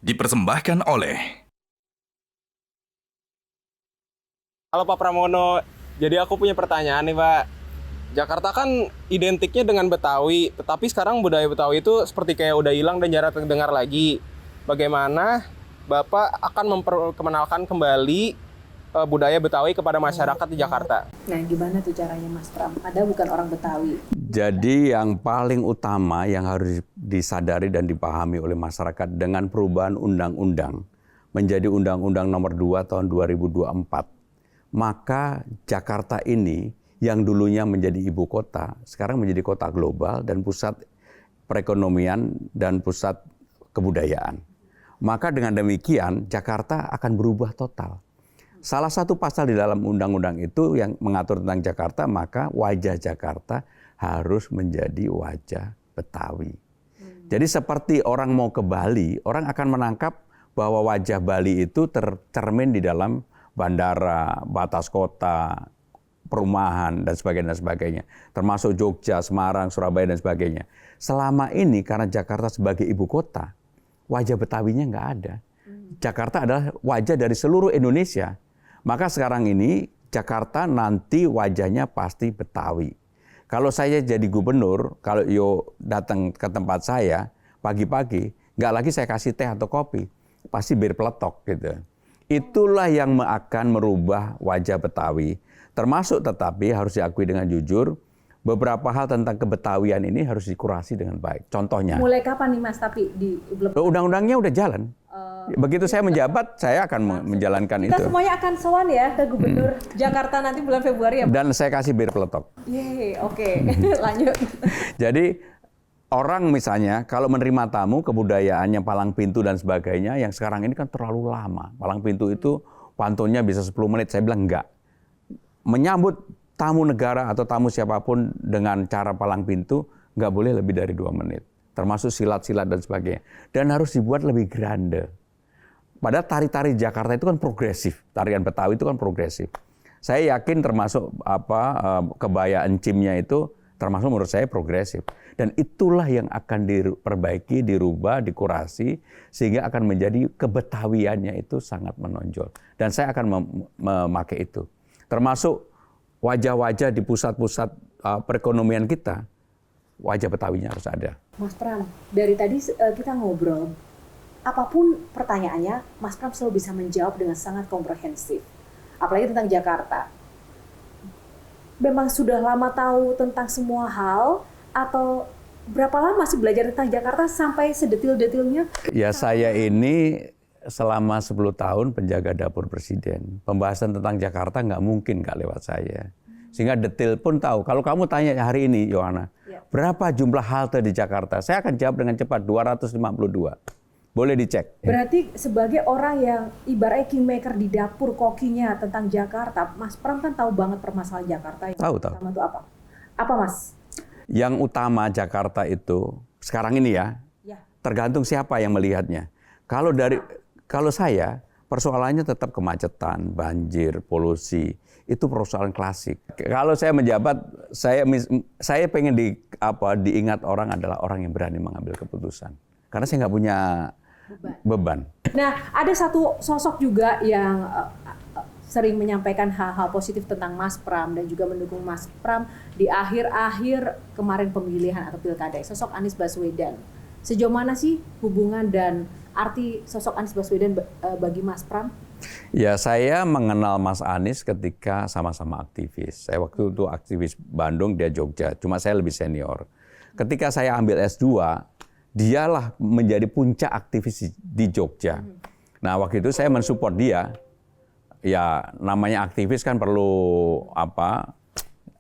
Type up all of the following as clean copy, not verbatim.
Dipersembahkan oleh Halo Pak Pramono, jadi aku punya pertanyaan nih Pak. Jakarta kan identiknya dengan Betawi, tetapi sekarang budaya Betawi itu seperti kayak udah hilang dan jarang terdengar lagi. Bagaimana Bapak akan memperkenalkan kembali budaya Betawi kepada masyarakat di Jakarta? Nah, gimana tuh caranya Mas Pram? Ada bukan orang Betawi. Jadi yang paling utama yang harus disadari dan dipahami oleh masyarakat dengan perubahan undang-undang menjadi Undang-Undang Nomor 2 Tahun 2024, maka Jakarta ini yang dulunya menjadi ibu kota, sekarang menjadi kota global dan pusat perekonomian dan pusat kebudayaan. Maka dengan demikian Jakarta akan berubah total. Salah satu pasal di dalam undang-undang itu yang mengatur tentang Jakarta, maka wajah Jakarta harus menjadi wajah Betawi. Jadi seperti orang mau ke Bali, orang akan menangkap bahwa wajah Bali itu tercermin di dalam bandara, batas kota, perumahan, dan sebagainya. Termasuk Jogja, Semarang, Surabaya, dan sebagainya. Selama ini karena Jakarta sebagai ibu kota, wajah Betawinya nggak ada. Jakarta adalah wajah dari seluruh Indonesia. Maka sekarang ini Jakarta nanti wajahnya pasti Betawi. Kalau saya jadi gubernur, kalau datang ke tempat saya pagi-pagi, nggak lagi saya kasih teh atau kopi, pasti bir peletok gitu. Itulah yang akan merubah wajah Betawi. Termasuk tetapi harus diakui dengan jujur, beberapa hal tentang kebetawian ini harus dikurasi dengan baik. Contohnya. Mulai kapan nih Mas tapi Undang-undangnya udah jalan. Begitu saya menjabat, saya akan menjalankan kita itu. semuanya akan sowan ya ke Gubernur Jakarta nanti bulan Februari ya Pak? Dan saya kasih bir peletok. Yeay, oke. Lanjut. Jadi orang misalnya kalau menerima tamu kebudayaannya palang pintu dan sebagainya, yang sekarang ini kan terlalu lama. Palang pintu itu pantunnya bisa 10 menit, saya bilang enggak. Menyambut tamu negara atau tamu siapapun dengan cara palang pintu enggak boleh lebih dari 2 menit. Termasuk silat-silat dan sebagainya. Dan harus dibuat lebih grande. Padahal tari-tari Jakarta itu kan progresif. Tarian Betawi itu kan progresif. Saya yakin termasuk kebaya encimnya itu termasuk menurut saya progresif. Dan itulah yang akan diperbaiki, dirubah, dikurasi, sehingga akan menjadi kebetawiannya itu sangat menonjol. Dan saya akan memakai itu. Termasuk wajah-wajah di pusat-pusat perekonomian kita, wajah Betawinya harus ada. Mas Pram, dari tadi kita ngobrol, apapun pertanyaannya, Mas Pram selalu bisa menjawab dengan sangat komprehensif. Apalagi tentang Jakarta. Memang sudah lama tahu tentang semua hal, atau berapa lama sih belajar tentang Jakarta sampai sedetil-detilnya? Ya saya ini selama 10 tahun penjaga dapur presiden. Pembahasan tentang Jakarta nggak mungkin nggak lewat saya. Sehingga detail pun tahu. Kalau kamu tanya hari ini, Yohana, berapa jumlah halte di Jakarta? Saya akan jawab dengan cepat, 252. Boleh dicek. Berarti sebagai orang yang ibaratnya kingmaker di dapur kokinya tentang Jakarta, Mas Pram kan tahu banget permasalahan Jakarta. Tahu. Pertama itu apa? Apa Mas? Yang utama Jakarta itu, sekarang ini ya, tergantung siapa yang melihatnya. Kalau saya, persoalannya tetap kemacetan, banjir, polusi. Itu persoalan klasik. Kalau saya menjabat, saya pengen diingat orang adalah orang yang berani mengambil keputusan. Karena saya nggak punya beban. Nah, ada satu sosok juga yang sering menyampaikan hal-hal positif tentang Mas Pram dan juga mendukung Mas Pram di akhir-akhir kemarin pemilihan atau pilkada. Sosok Anies Baswedan. Sejauh mana sih hubungan dan arti sosok Anies Baswedan bagi Mas Pram? Ya, saya mengenal Mas Anies ketika sama-sama aktivis. Saya waktu itu aktivis Bandung, dia Jogja. Cuma saya lebih senior. Ketika saya ambil S2, dialah menjadi puncak aktivis di Jogja. Nah, waktu itu saya mensupport dia. Ya, namanya aktivis kan perlu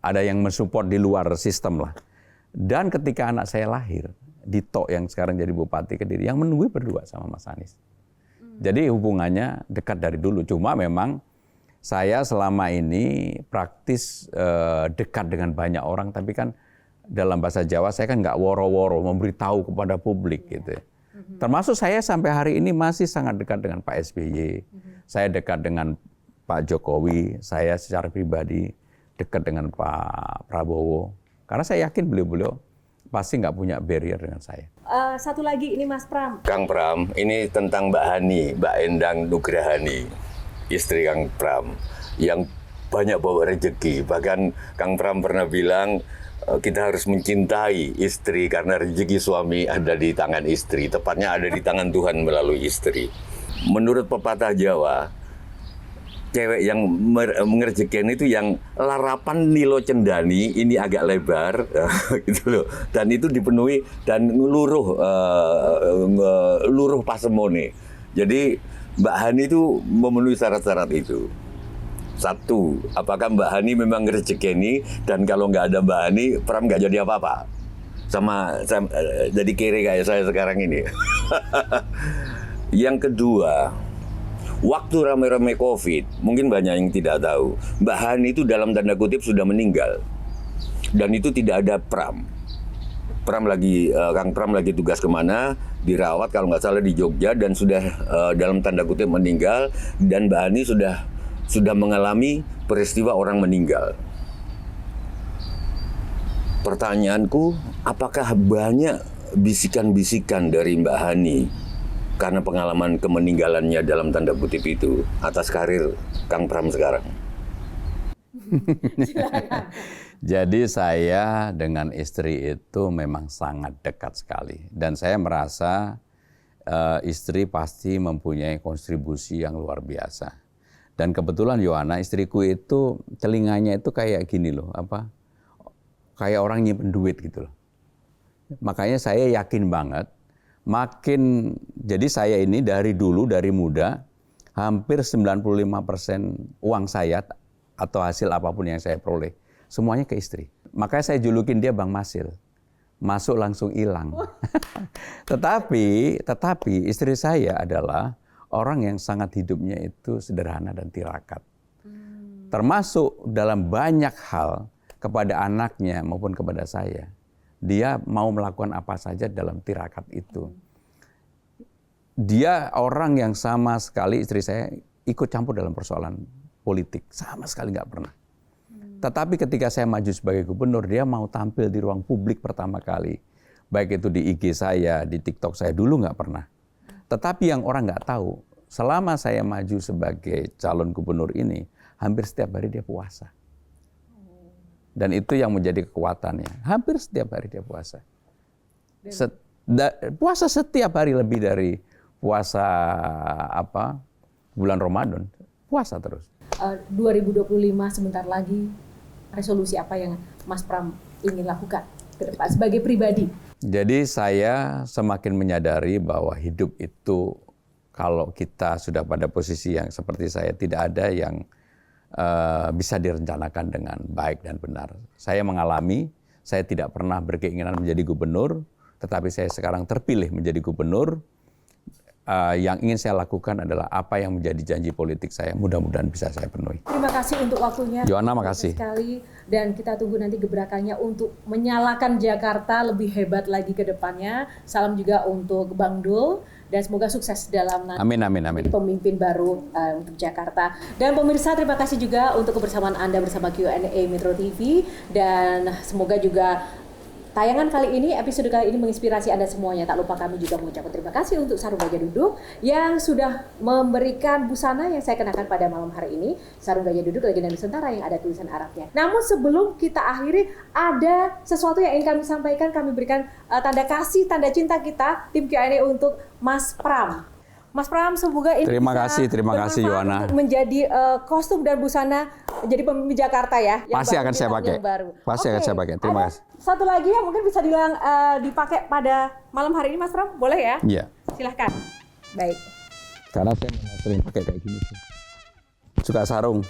ada yang mensupport di luar sistem lah. Dan ketika anak saya lahir, Dito yang sekarang jadi Bupati Kediri, yang menunggu berdua sama Mas Anies. Jadi hubungannya dekat dari dulu. Cuma memang saya selama ini praktis dekat dengan banyak orang, tapi kan dalam bahasa Jawa saya kan nggak woro-woro memberitahu kepada publik gitu. Termasuk saya sampai hari ini masih sangat dekat dengan Pak SBY. Saya dekat dengan Pak Jokowi, saya secara pribadi dekat dengan Pak Prabowo. Karena saya yakin beliau-beliau pasti nggak punya barrier dengan saya. Satu lagi ini Mas Pram. Kang Pram, ini tentang Mbak Hani, Mbak Endang Nugrahani, istri Kang Pram, yang banyak bawa rezeki. Bahkan Kang Pram pernah bilang, kita harus mencintai istri karena rezeki suami ada di tangan istri, tepatnya ada di tangan Tuhan melalui istri. Menurut pepatah Jawa, cewek yang mengerjakan itu yang larapan nilo cendani ini agak lebar gitu loh, dan itu dipenuhi dan luruh pasemone. Jadi Mbak Hani itu memenuhi syarat-syarat itu. Satu, apakah Mbak Hani memang ngerejekeni, dan kalau nggak ada Mbak Hani, Pram nggak jadi apa-apa. Sama jadi kere kayak saya sekarang ini. Yang kedua, waktu rame-rame COVID, mungkin banyak yang tidak tahu, Mbak Hani itu dalam tanda kutip sudah meninggal. Dan itu tidak ada Pram. Kang Pram lagi tugas kemana, dirawat kalau nggak salah di Jogja, dan sudah dalam tanda kutip meninggal, dan Mbak Hani sudah mengalami peristiwa orang meninggal. Pertanyaanku, apakah banyak bisikan-bisikan dari Mbak Hani karena pengalaman kemeninggalannya dalam tanda kutip itu atas karir Kang Pram sekarang? Jadi saya dengan istri itu memang sangat dekat sekali. Dan saya merasa istri pasti mempunyai kontribusi yang luar biasa. Dan kebetulan Yohana, istriku itu telinganya itu kayak gini loh, kayak orang nyimpen duit gitu loh. Makanya saya yakin banget, jadi saya ini dari dulu, dari muda, hampir 95% uang saya atau hasil apapun yang saya peroleh, semuanya ke istri. Makanya saya julukin dia Bang Masil. Masuk langsung hilang. Tetapi istri saya adalah orang yang sangat hidupnya itu sederhana dan tirakat. Termasuk dalam banyak hal kepada anaknya maupun kepada saya. Dia mau melakukan apa saja dalam tirakat itu. Dia orang yang sama sekali, istri saya ikut campur dalam persoalan politik. Sama sekali nggak pernah. Tetapi ketika saya maju sebagai gubernur, dia mau tampil di ruang publik pertama kali. Baik itu di IG saya, di TikTok saya, dulu nggak pernah. Tetapi yang orang nggak tahu, selama saya maju sebagai calon gubernur ini, hampir setiap hari dia puasa. Dan itu yang menjadi kekuatannya. Hampir setiap hari dia puasa. Puasa setiap hari lebih dari puasa bulan Ramadan. Puasa terus. 2025 sebentar lagi, resolusi apa yang Mas Pram ingin lakukan ke depan sebagai pribadi? Jadi saya semakin menyadari bahwa hidup itu kalau kita sudah pada posisi yang seperti saya, tidak ada yang bisa direncanakan dengan baik dan benar. Saya mengalami, saya tidak pernah berkeinginan menjadi gubernur, tetapi saya sekarang terpilih menjadi gubernur. Yang ingin saya lakukan adalah apa yang menjadi janji politik saya, mudah-mudahan bisa saya penuhi. Terima kasih untuk waktunya. Joanna, makasih. Sekali, dan kita tunggu nanti gebrakannya untuk menyalakan Jakarta lebih hebat lagi ke depannya. Salam juga untuk Bang Dul, dan semoga sukses dalam nanti Amin. pemimpin baru untuk Jakarta. Dan pemirsa, terima kasih juga untuk kebersamaan Anda bersama Q&A Metro TV, dan semoga juga tayangan kali ini, episode kali ini menginspirasi Anda semuanya. Tak lupa kami juga mengucapkan terima kasih untuk Sarung Gajah Duduk yang sudah memberikan busana yang saya kenakan pada malam hari ini. Sarung Gajah Duduk legenda Nusantara yang ada tulisan Arabnya. Namun sebelum kita akhiri, ada sesuatu yang ingin kami sampaikan. Kami berikan tanda kasih, tanda cinta kita, tim Q&A untuk Mas Pram. Mas Pram, semoga ini terima kasih Yohana. Menjadi kostum dan busana jadi pemimpin Jakarta ya. Pasti akan saya pakai. Pasti akan saya pakai. Terima kasih. Satu lagi yang mungkin bisa dipakai pada malam hari ini, Mas Pram, boleh ya? Iya. Silahkan. Baik. Karena saya sering pakai kayak gini sih. Suka sarung.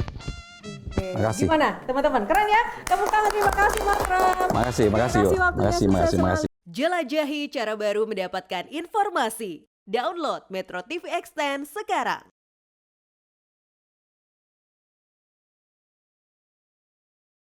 Makasih. Gimana, teman-teman? Keren ya? Tepuk tangan, terima kasih, Mas Pram. Makasih. Jelajahi cara baru mendapatkan informasi. Download Metro TV Extend sekarang.